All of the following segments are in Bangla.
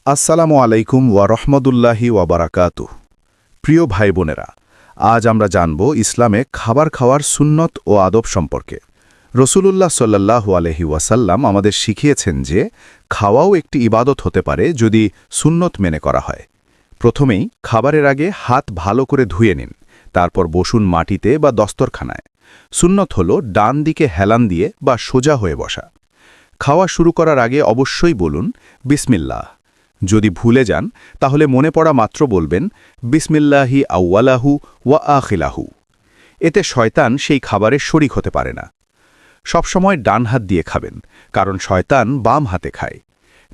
আসসালামু আলাইকুম ওয়া রহমতুল্লাহি ওয়া বারাকাতুহু। প্রিয় ভাই বোনেরা, আজ আমরা জানব ইসলামে খাবার খাওয়ার সুন্নত ও আদব সম্পর্কে। রসুলুল্লাহ সাল্লাল্লাহু আলাইহি ওয়াসাল্লাম আমাদের শিখিয়েছেন যে খাওয়াও একটি ইবাদত হতে পারে যদি সুন্নত মেনে করা হয়। প্রথমেই খাবারের আগে হাত ভালো করে ধুয়ে নিন, তারপর বসুন মাটিতে বা দস্তরখানায়। সুন্নত হল ডান দিকে হেলান দিয়ে বা সোজা হয়ে বসা। খাওয়া শুরু করার আগে অবশ্যই বলুন বিসমিল্লাহ। যদি ভুলে যান তাহলে মনে পড়া মাত্র বলবেন বিসমিল্লাহি আউয়ালাহু ওয়া আখিলাহু। এতে শয়তান সেই খাবারের শরিক হতে পারে না। সবসময় ডান হাত দিয়ে খাবেন, কারণ শয়তান বাম হাতে খায়।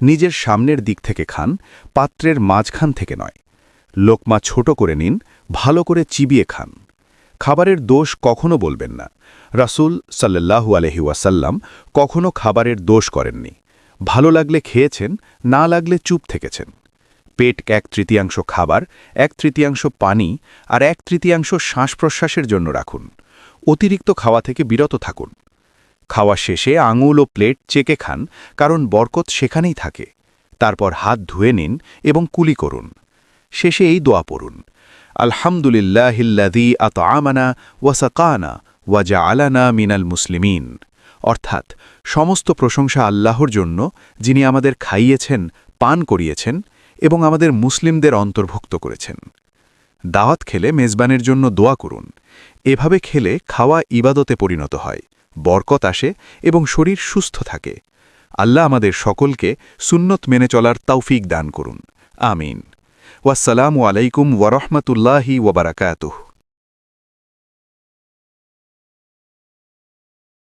নিজের সামনের দিক থেকে খান, পাত্রের মাঝখান থেকে নয়। লোকমা ছোট করে নিন, ভালো করে চিবিয়ে খান। খাবারের দোষ কখনো বলবেন না। রাসূল সাল্লাল্লাহু আলাইহি ওয়াসাল্লাম কখনো খাবারের দোষ করেননি। ভালো লাগলে খেয়েছেন, না লাগলে চুপ থেকেছেন। পেট 1/3 খাবার, 1/3 পানি আর 1/3 শ্বাস-প্রশ্বাসের জন্য রাখুন। অতিরিক্ত খাওয়া থেকে বিরত থাকুন। খাওয়া শেষে আঙুল ও প্লেট চেকে খান, কারণ বরকত সেখানেই থাকে। তারপর হাত ধুয়ে নিন এবং কুলি করুন। শেষে এই দোয়া পড়ুন, আলহামদুলিল্লাহিল্লাযী আত'আমানা ওয়া সাকানা ওয়া জাআলানা মিনাল মুসলিমিন। অর্থাৎ সমস্ত প্রশংসা আল্লাহর জন্য, যিনি আমাদের খাইয়েছেন, পান করিয়েছেন এবং আমাদের মুসলিমদের অন্তর্ভুক্ত করেছেন। দাওয়াত খেলে মেজবানের জন্য দোয়া করুন। এভাবে খেলে খাওয়া ইবাদতে পরিণত হয়, বরকত আসে এবং শরীর সুস্থ থাকে। আল্লাহ আমাদের সকলকে সুন্নত মেনে চলার তৌফিক দান করুন। আমিন। ওয়াসসালামু আলাইকুম ওয়া রাহমাতুল্লাহি ওয়া বারাকাতুহু।